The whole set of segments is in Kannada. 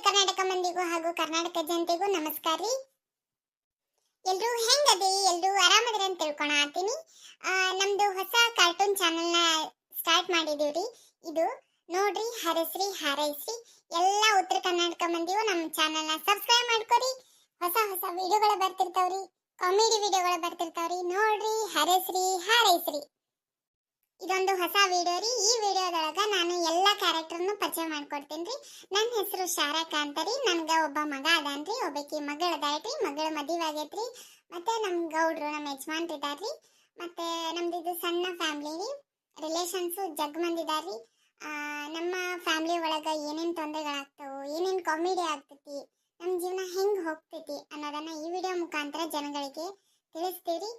ಕರ್ನಾಟಕ ಮಂದಿಗೂ ಹಾಗೂ ಕರ್ನಾಟಕ ಜನತೆಗೂ ನಮಸ್ಕಾರ ರೀ. ಎಲ್ರು ಹೆಂಗದಿ? ಎಲ್ರು ಆರಾಮದ್ರಿ ಅಂತ ತಿಳ್ಕೊಳತೀನಿ. ನಮ್ದು ಹೊಸ ಕಾರ್ಟೂನ್ ಚಾನೆಲ್ ನ ಸ್ಟಾರ್ಟ್ ಮಾಡಿದೀವ್ರಿ. ಇದು ನೋಡ್ರಿ, ಹರಸ್ರಿ ಹಾರೈಸ್ರಿ. ಎಲ್ಲ ಉತ್ತರ ಕರ್ನಾಟಕ ಮಂದಿಗೂ ನಮ್ಮ ಚಾನೆಲ್ ನ ಸಬ್ಸ್ಕ್ರೈಬ್ ಮಾಡ್ಕೊರಿ. ಹೊಸ ಹೊಸ ವಿಡಿಯೋಗಳು ಬರ್ತಿರ್ತಾವ್ರಿ, ಕಾಮಿಡಿ ವಿಡಿಯೋಗಳು ಬರ್ತಿರ್ತಾವ್ರಿ. ನೋಡ್ರಿ, ಹರಸ್ರಿ ಹಾರೈಸ್ರಿ. ಇದೊಂದು ಹೊಸ ವಿಡಿಯೋ ರೀ. ಈ ವಿಡಿಯೋದೊಳಗ ನಾನು ಎಲ್ಲ ಕ್ಯಾರೆಕ್ಟರ್ನು ಪರಿಚಯ ಮಾಡ್ಕೊಡ್ತೀನಿ ರೀ. ನನ್ನ ಹೆಸರು ಶಾರಕ ಅಂತ ರೀ. ನನ್ಗೆ ಒಬ್ಬ ಮಗ ಅದಾನ್ರಿ, ಒಬ್ಬಕಿ ಮಗಳದಾಯ್ತ್ರಿ. ಮಗಳ ಮದುವೆ ಆಗೈತ್ರಿ. ಮತ್ತೆ ನಮ್ಮ ಗೌಡ್ರು, ನಮ್ಮ ಯಜಮಾನ್ರು ಇದಾರ್ರಿ. ಮತ್ತೆ ನಮ್ದು ಇದು ಸಣ್ಣ ಫ್ಯಾಮಿಲಿ ರೀ. ರಿಲೇಷನ್ಸ್ ಜಗ್ ಮಂದಿ ಇದಾರ್ರಿ. ನಮ್ಮ ಫ್ಯಾಮಿಲಿ ಒಳಗ ಏನೇನು ತೊಂದರೆಗಳಾಗ್ತಾವು, ಏನೇನು ಕಾಮಿಡಿ ಆಗ್ತೈತಿ, ನಮ್ಮ ಜೀವನ ಹೆಂಗೆ ಹೋಗ್ತೈತಿ ಅನ್ನೋದನ್ನ ಈ ವಿಡಿಯೋ ಮುಖಾಂತರ ಜನಗಳಿಗೆ ತಿಳಿಸ್ತೀವಿ.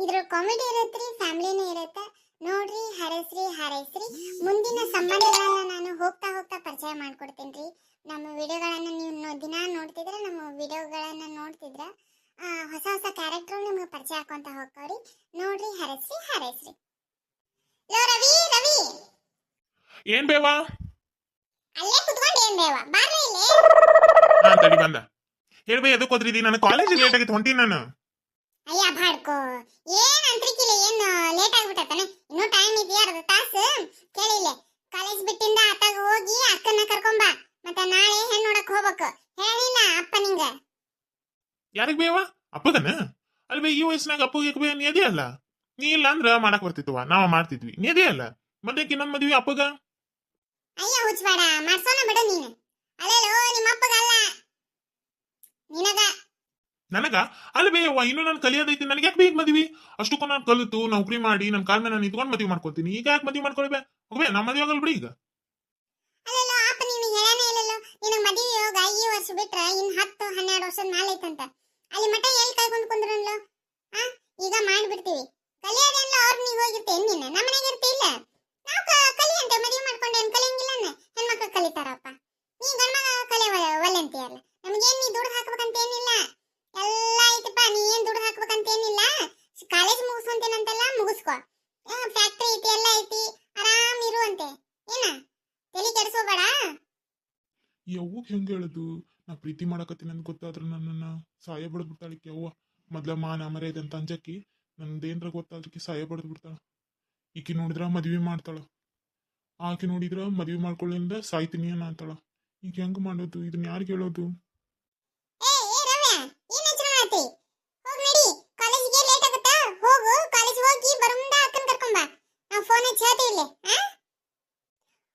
ಇದ್ರ ಕಾಮಿಡಿ ಇರತ್ರಿ, ಫ್ಯಾಮಿಲಿನೂ ಇರುತ್ತೆ. ನೋಡ್ರಿ, ಹರಸ್ರಿ ಹಾರೈಸ್ರಿ. ಮುಂದಿನ ಸಂಬಂಧಗಳನ್ನ ನಾನು ಹೋಗ್ತಾ ಹೋಗ್ತಾ ಪರಿಚಯ ಮಾಡ್ಕೊಡ್ತೀನಿ ರೀ. ನಮ್ಮ ವಿಡಿಯೋಗಳನ್ನ ನೀವು ದಿನ ನೋಡ್ತಿದ್ರೆ, ನಮ್ಮ ವಿಡಿಯೋಗಳನ್ನ ನೋಡ್ತಿದ್ರೆ ಹೊಸ ಹೊಸ ಕ್ಯಾರೆಕ್ಟರ್ ನಿಮ್ಗೆ ಪರಿಚಯ ಹಾಕೊಂತ ಹೋಗ್ತಾವ್ರಿ. ನೋಡ್ರಿ, ಹರಸ್ರಿ ಹಾರೈಸ್ರಿ. ಲೋ ರವಿ, ರವಿ ಏನ್ ಬೇವಾ? ಅಲ್ಲೇ ಕುತ್ಕೊಂಡು ಏನ್ ಬೇವ, ಬಾರ್ರಿ ಇಲ್ಲೇ. ತಡಿ ಬಂದ. ಹೇಳ್ಬೇ, ಎದಕ್ ಹೋದ್ರಿದಿ? ನನ್ನ ಕಾಲೇಜ್ ಲೇಟ್ ಆಗಿತ್ತು, ಹೊಂಟೀನಿ ನಾನು. ಅಯ್ಯ ಬಾಡ್ಕೋ, ಏನ್ ಅಂತ್ರಿಕಿಲ್ಲ, ಏನ್ ಲೇಟ್ ಆಗ್ಬಿಟ್ಟತಾನೆ? ಇನ್ನೂ ಟೈಮ್ ಇದೆಯಾ? ಅರ್ಧ ತಾಸು. ಕೇಳಿಲ್ಲ, ಕಾಲೇಜ್ ಬಿಟ್ಟಿಂದ ಆತಾಗ ಹೋಗಿ ಅಕ್ಕನ ಕರ್ಕೊಂಬ. ಮತ್ತೆ ನಾಳೆ ಹೆಣ್ಣು ನೋಡಕ್ ಹೋಗ್ಬೇಕು. ಹೇಳಿಲ್ಲ ಅಪ್ಪ ನಿಂಗ? ಯಾರಿಗ್ ಬೇವಾ? ಅಪ್ಪಗನ? ಅಲ್ವೇ, ಈ ವಯಸ್ಸಿನಾಗ ಅಪ್ಪಗೆ ಬೇ ನೀ ಅದೇ ಅಲ್ಲ. ನೀ ಇಲ್ಲ ಅಂದ್ರ ಮಾಡಕ್ ಬರ್ತಿತ್ವ, ನಾವ ಮಾಡ್ತಿದ್ವಿ. ನೀ ಅದೇ ಅಲ್ಲ. ಮತ್ತೆ ಇನ್ನೊಂದ್ ಮದ್ವಿ ಅಪ್ಪಗ? ಅಯ್ಯ ಹುಚ್ಚಬೇಡ, ಮಾಡ್ಸೋಣ ಬಿಡು ನೀನು. ಅಲ್ಲೇಲೋ ನಿಮ್ಮ ಅಪ್ಪಗಲ್ಲ, ನಿನಗ. ನನಗ? ಅಲ್ವೇ ಅವ್ವ, ಇನ್ನು ನಾನು ಕಲಿಯೋದೈತಿ. ನನಗೆ ಯಾಕೆ ಬೇಗ ಮದ್ವಿ? ಅಷ್ಟಕ್ಕೂ ನಾನು ಕಲಿತು ನೌಕರಿ ಮಾಡಿ ನನ್ನ ಕಾಲ್ ಮೇಲೆ ನಾನು ನಿಂತ್ಕೊಂಡು ಮದ್ವಿ ಮಾಡ್ಕೊತೀನಿ. ಈಗ ಯಾಕೆ ಮದ್ವಿ ಮಾಡ್ಕೊಳ್ಬೇ? ಹೋಗ್ಬೇ, ನಮ್ಮ ಮದ್ವೆ ಆಗಲ್ ಬಿಡಿ ಈಗ. ಅಲ್ಲೇಲೋ ಅಪ್ಪ ನೀನು ಹೇಳಾನೇ ಇಲ್ಲಲ್ಲೋ. ನಿನಗೆ ಮದ್ವೆ ಯೋಗ ಈ ವರ್ಷ ಬಿಟ್ರ ಇನ್ 10-12 ವರ್ಷದ ಮೇಲೆ ಐತಂತ. ಅಲ್ಲಿ ಮಠ ಎಲ್ಲಿ ಕೈಕೊಂಡು ಕುಂದ್ರನ್ಲೋ? ಈಗ ಮಾಡ್ಬಿಡ್ತೀವಿ. ಕಲಿಯೋದೆಲ್ಲ ಅವ್ರು ನೀವು ಹೋಗಿರ್ತೇನೆ, ನೀನು ನಮ್ಮನೆಗೆ ಇರ್ತಿಲ್ಲ. ನಾವು ಕಲಿಯಂತೆ ಮದುವೆ ಮಾಡ್ಕೊಂಡೇನು ಕಲಿಯಂಗಿಲ್ಲ. ಹೆಣ್ಮಕ್ಳು ಕಲಿತಾರಪ್ಪ. ನೀ ಗಂಡ್ಮಗ ಕಲಿಯ ಒಲ್ಲೆಂತೀಯಲ್ಲ. ನಮಗೇನು ನೀ ದುಡ್ಡು ಹಾಕ್ಬೇಕಂತ ಏನಿಲ್ಲ, ಎಲ್ಲ ಐತಪ್ಪ. ನೀ ಏನ್ ದುಡ್ಡು ಹಾಕ್ಬೇಕಂತ ಏನಿಲ್ಲ. ಕಾಲೇಜ್ ಮುಗಿಸ್ಕೊಂತೇನಂತೆಲ್ಲ ಮುಗಿಸ್ಕೊ. ಫ್ಯಾಕ್ಟ್ರಿ ಐತಿ, ಎಲ್ಲ ಐತಿ, ಆರಾಮ್ ಇರುವಂತೆ. ಏನ ತಲೆ ಕೆಡಿಸೋಬೇಡ. ಯವ್ವ ಹೆಂಗ ಹೇಳುದು? ನಾ ಪ್ರೀತಿ ಮಾಡಕತ್ತೀನಿ ಅಂತ ಗೊತ್ತಾದ್ರ ನನ್ನನ್ನ ಸಾಯ ಬಡದ್ ಬಿಡ್ತಾಳಿಕೆ ಅವ್ವ. ಮೊದ್ಲ ಮಾನ ಮರ್ಯಾದೆ ಅಂತ ಅಂಜಕ್ಕಿ ನಂದೇನ್ರ ಗೊತ್ತಾದ್ರಕಿ ಸಾಯ ಬಡದ್ ಬಿಡ್ತಾಳ. ಈಕಿ ನೋಡಿದ್ರ ಮದ್ವಿ ಮಾಡ್ತಾಳ, ಆಕಿ ನೋಡಿದ್ರ ಮದ್ವಿ ಮಾಡ್ಕೊಳ್ಳಿಂದ ಸಾಯ್ತೀನಿ ಅನ್ನ ಅಂತಾಳ. ಈಗ ಹೆಂಗ್ ಮಾಡೋದು? ಇದನ್ನ ಯಾರಿಗೆ ಹೇಳೋದು? ಏ ಏ ರವ್ಯ, ಏನ್ ಯೋಚನೆ ಮಾಡತ್ತಿ? ಹೋಗ್ ನಡಿ, ಕಾಲೇಜಿಗೆ ಲೇಟ್ ಆಗುತ್ತಾ? ಹೋಗು, ಕಾಲೇಜ್ ಹೋಗಿ ಬರುಂದ ಅಕ್ಕನ್ ಕರ್ಕೊಂಬ. ನಾವು ಫೋನ್ ಹಚ್ಚಿ ಹೇಳ್ತೀವಿ ಇಲ್ಲಿ.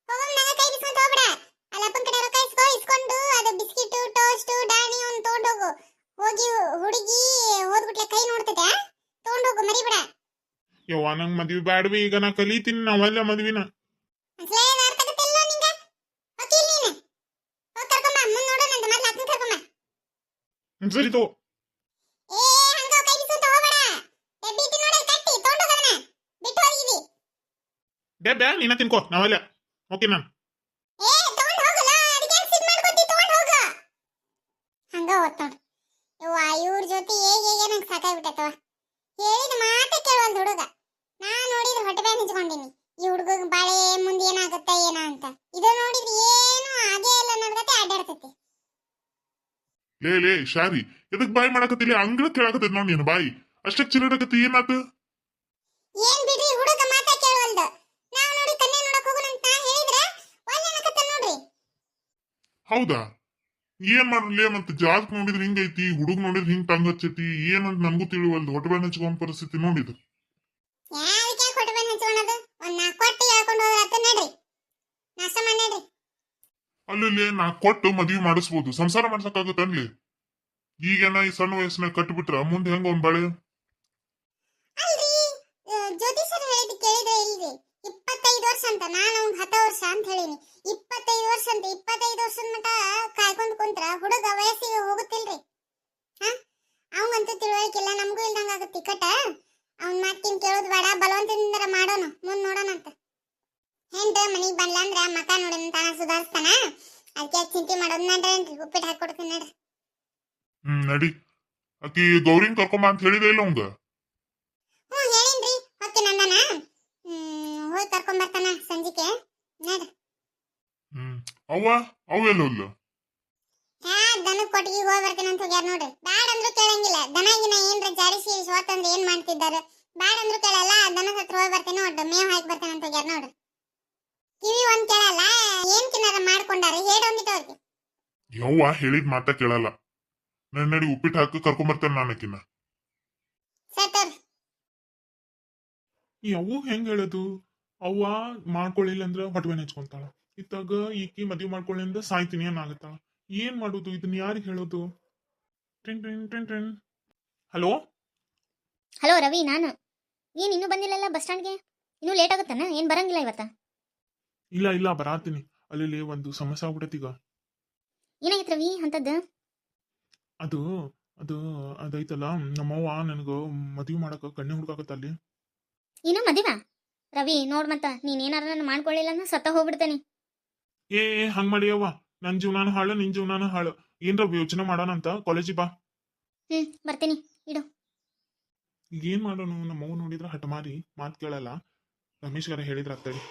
ಹೋಗಮ್, ನಂಗ ಕೈ ಬಿಸ್ಕೊಂತ ಹೋಗ್ಬೇಡ. ಅಲ್ಲಿ ಅಪ್ಪನ ಕಡೆ ರೊಕ್ಕ ಇಸ್ಕೊಂಡು ಅದು ಬಿಸ್ಕಿಟ್, ಟೋಸ್ಟ್, ಡಾಣಿ ಅವ್ನು ತಗೊಂಡೋಗು. ಹೋಗಿ ಹುಡುಗಿ ಹೋದ್ಬಿಟ್ಲೆ ಕೈ ನೋಡ್ತದೆ, ತಗೊಂಡೋಗು, ಮರಿಬೇಡ. ಯವ್ವ, ನಂಗ್ ಮದ್ವಿ ಬ್ಯಾಡ್ವಿ. ಈಗ ನಾ ಕಲಿತೀನಿ, ನಾವಲ್ಲ ಮದ್ವಿನ. ಅಸಲೇ ಅರ್ಥ ಆಗುತ್ತಿಲ್ಲ ನಿಂಗ? ಹೋಗಿಲ್ ನೀನು, ಹೋಗಿ ಕರ್ಕೊಂಬ. ಮುಂದೆ ನೋಡೋಣಂತ, ಮೊದ್ಲು ಅಕ್ಕನ ಕರ್ಕೊಂಬ. ಸರಿ ತಗೋ. ಏ ಹಂಗ ಕೈ ಬಿಸ್ಕೊಂತ ಹೋಗ್ಬೇಡ. ಬಿಟ್ಟು ನೋಡಿ ಕಟ್ಟಿ ತಗೊಂಡೋಗದನ, ಬಿಟ್ಟು ಹೋಗಿದಿ. ಬ್ಯಾ ನೀನ ತಿನ್ಕೋ, ನಾವಲ್ಲ. ಓಕೆ ನಾನು ಏ ತಗೊಂಡ್ ಹೋಗಲ್ಲ, ಅದಕ್ಕೆ ಸಿಟ್ ಮಾಡ್ಕೊಂತಿ, ತಗೊಂಡ್ ಹೋಗ. ಹಂಗ ಓದ್ತಾನ ಇವ್ವ. ಇವ್ರ ಜೊತೆ ಹೇಗೆ ನಂಗೆ ಸಾಕಾಗ್ಬಿಟ್ಟೈತವ. ಹೇಳಿದ ಮಾತೇ ಕೇಳವಲ್ದು ಹುಡುಗ. ನಾ ನೋಡಿದ್ರೆ ಹೊಟ್ಟೆ ಬ್ಯಾನ್ ಹಚ್ಕೊಂಡಿನಿ. ಈ ಹುಡುಗ ಬಾಳೆ ಮುಂದೆ ಏನಾಗತ್ತ ಏನ ಅಂತ. ಇದು ನೋಡಿದ್ರೆ ಏನು ಆಗೇ ಇಲ್ಲ ಅನ್ನೋದಕ್ಕೆ ಅಡ್ಡಾಡ್ತೈತಿ. ಲೇ ಶಾರಿ, ಎದಕ್ ಬಾಯಿ ಮಾಡಕತ್ತಿಲ್ಲ? ಅಂಗಳ ಕೇಳಾಕತ್ತೈತಿ ನೋಡ್ ನೀನು ಬಾಯಿ. ಅಷ್ಟಕ್ ಚಿರಡಕತ್ತಿ, ಏನಾತ? ಏನ್ ಬಿಡ್ರಿ, ಹುಡುಗ ಮಾತಾ ಕೇಳವಲ್ದು. ನಾವ್ ನೋಡಿ ಕನ್ಯಾ ನೋಡಕ್ ಹೋಗೋಣ ಅಂತ ಹೇಳಿದ್ರೆ ಒಳ್ಳೆ ಅನ್ನಕತ್ತ ನೋಡ್ರಿ. ಹೌದಾ? ಏನ್ ಮಾಡ್ಲಿ? ಮತ್ತೆ ಜಾಸ್ತಿ ನೋಡಿದ್ರೆ ಹಿಂಗೈತಿ, ಹುಡುಗ ನೋಡಿದ್ರೆ ಹಿಂಗ್ ಟಂಗ್ ಹಚ್ಚೈತಿ. ಏನಂತ ನನ್ಗೂ ತಿಳಿವಲ್ದು. ಹೊಟ್ಟೆ ಬ್ಯಾನ್ ಹಚ್ಕೊಂಡ್ ಪರಿಸ್ಥಿತಿ ನೋಡಿದ್ರು. ಯಾದಕ್ಕೆ ಹೊಟ್ಟೆ ಬ್ಯಾನ್ ಹಚ್ಕೊಳೋದು? ಒಂದ್ 4 ಕೊಟ್ಟು ಹೇಳ್ಕೊಂಡು ಹೋದ್ರ ಆತ. ನಡ್ರಿ, ನಾಷ್ಟ ಮಾಡಿ ನಡ್ರಿ. ಅಲ್ಲಿ ನಾ ಕೊಟ್ಟು ಮದ್ವಿ ಮಾಡಿಸ್ಬೋದು, ಸಂಸಾರ ಮಾಡ್ಸಕ್ಕಾಗತ್ತನ್ಲಿ? ಈಗೇನ ಈ ಸಣ್ಣ ವಯಸ್ಸಿನಾಗ ಕಟ್ಬಿಟ್ರ ಮುಂದೆ ಹೆಂಗ ಒಂದ್ ಬಾಳೆ? ಅಲ್ರಿ, ಜ್ಯೋತಿಷರು ಹೇಳಿದ್ ಕೇಳಿದ್ರೆ ಇಲ್ರಿ. 25 ವರ್ಷ ಅಂತ. ನಾನು ಅವ್ನ್ 10 ವರ್ಷ ಅಂತ ಹೇಳಿನಿ. 25 ವರ್ಷ ಅಂತ. 25 ವರ್ಷದ ಮಟ ಕಾಯ್ಕೊಂಡ್ ಕುಂತ್ರ ಹುಡುಗ ವಯಸ್ಸಿಗೆ ಹೋಗುತ್ತಿಲ್ರಿ. ಅವಂಗಂತೂ ತಿಳುವಳಿಕಿಲ್ಲ, ನಮಗೂ ಇಲ್ದಂಗ ಆಗತ್ತೆ ಕಟ. ಅವ್ನ್ ಮಾತಿನ ಕೇಳೋದ್ ಬೇಡ, ಬಲವಂತದಿಂದ ಮಾಡೋಣ, ಮುಂದ್ ನೋಡೋಣ ಅಂತ. ಹೆಂಡ ಮನಿಗ್ ಬಂದ್ಲಂದ್ರ ಮಕ ನೋಡಿನ ತಾನ ಸುಧಾರಿಸ್ತಾನ. ಅದಕ್ಕೆ ಚಿಂತೆ ಮಾಡೋದ್ ನಡ್ರಿ, ಉಪ್ಪಿಟ್ಟು ಹಾಕೊಡ್ತೀನಿ ನಡ್ರಿ. ನಡಿ. ಆಕಿ ಗೌರಿನ್ ಕರ್ಕೊಂಬ ಅಂತ ಹೇಳಿದೆ ಇಲ್ಲ ಅವಂಗ? ಹ್ಞೂ ಹೇಳಿನ್ರಿ, ಹೊಕ್ಕಿ ನಂದನ. ಹೋಗಿ ಕರ್ಕೊಂಡ್ ಬರ್ತಾನ ಸಂಜಿಕೆ. ನಡ್ರಿ. ಅವ್ವ, ಅವೆಲ್ಲ ಕೊಟ್ಟಿಗೆ ಹೋಗಿ ಬರ್ತೇನೆ ಅಂತ ಹೋಗ್ಯಾರ ನೋಡ್ರಿ. ಬ್ಯಾಡ ಅಂದ್ರೂ ಕೇಳಂಗಿಲ್ಲ. ದನಗಿನ ಏನ್ರ ಜಾರಿಸಿ ಸೋತಂದ್ರೆ ಏನ್ ಮಾಡ್ತಿದ್ದಾರೆ? ಬ್ಯಾಡ ಅಂದ್ರೂ ಕೇಳಲ್ಲ. ದನ ಹತ್ರ ಹೋಗಿ ಬರ್ತೇನೆ ಒಟ್ಟು ಮೇವ್ ಹಾಕಿ ಬರ್ತೇನೆ ಅಂತ ಹೋಗ್ಯಾರ ನೋಡ್ರಿ. ಕಿವಿ ಒಂದ್ ಕೇಳಲ್ಲ. ಏನ್ ತಿನ್ನಾರ ಮಾಡ್ಕೊಂಡಾರ ಹೇಳಿ ಒಂದಿಟ್ಟು ಅವ್ರಿಗೆ. ಯವ್ವ ಹೇಳಿದ್ ಮಾತ ಕೇಳಲ್ಲ. ನಡಿ ಉಪ್ಪಿಟ್ಟು ಹಾಕಿ ಕರ್ಕೊಂಬರ್ತೇನೆ ನಾನಕಿನ್ನ. ಸತ್ತೋರ್ ಈ ಅವ್ವ ಹೆಂಗ್ ಹೇಳೋದು? ಅವ್ವ ಮಾಡ್ಕೊಳ್ಳಿಲ್ಲ ಅಂದ್ರ ಹೊಟ್ಟೆ ನೆಚ್ಕೊಂತಾಳ. ಇತ್ತಾಗ ಈಕಿ ಮದ್ವಿ ಮಾಡ್ಕೊಳ್ಳಿ ಅಂದ್ರ ಸಾಯ್ತೀನಿ ಏನಾಗತ್ತಾಳ. ಏನ್ ಮಾಡೋದು? ಇದನ್ನ ಯಾರಿಗೆ ಹೇಳೋದು? ಹಲೋ ಹಲೋ ರವಿ, ನಾನು. ಏನ್ ಇನ್ನೂ ಬಂದಿಲ್ಲಲ್ಲ ಬಸ್ ಸ್ಟ್ಯಾಂಡ್ಗೆ? ಇನ್ನೂ ಲೇಟ್ ಆಗುತ್ತಾನ? ಏನ್ ಬರಂಗಿಲ್ಲ ಇವತ್ತ? ಇಲ್ಲ ಬರಾತೀನಿ. ಅಲ್ಲಿ ಒಂದು ಸಮಸ್ಯೆ ಆಗ್ಬಿಟ್ಟೈತಿ ಈಗ. ಏನಾಗಿತ್ತು ರವಿ ಅಂತದ್ದು? ಅದು ಅದು ಅದೈತಲ್ಲ, ನಮ್ಮವ್ವ ನನಗ ಮದ್ವಿ ಮಾಡಕ ಕಣ್ಣೆ ಹುಡುಕಾಕತ್ತ ಅಲ್ಲಿ. ಇನ್ನೂ ಮದಿವಾ? ರವಿ ನೋಡ್ ಮತ್ತ ನೀನ್ ಏನಾರ ನನ್ನ ಮಾಡ್ಕೊಳ್ಳಿಲ್ಲ ಅಂದ್ರೆ ಸತ್ತ ಹೋಗ್ಬಿಡ್ತೇನೆ. ಏ ಹಂಗ್ ಮಾಡಿಯವ್ವ, ನನ್ ಜೀವನಾನು ಹಾಳು, ನಿನ್ ಜೀವನಾನು ಹಾಳು. ಏನ್ರ ಯೋಚನೆ ಮಾಡೋಣಂತ ಕಾಲೇಜಿಗೆ ಬಾ. ಬರ್ತೀನಿ ಇಡು. ಈಗ ಏನ್ ಮಾಡೋಣ? ನಮ್ಮವ್ವ ನೋಡಿದ್ರ ಹಠಮಾರಿ ಮಾತ್ ಕೇಳಲ್ಲ. ರಮೇಶ್ಗಾರ ಹೇಳಿದ್ರ ಆಗ್ತೇಳಿ.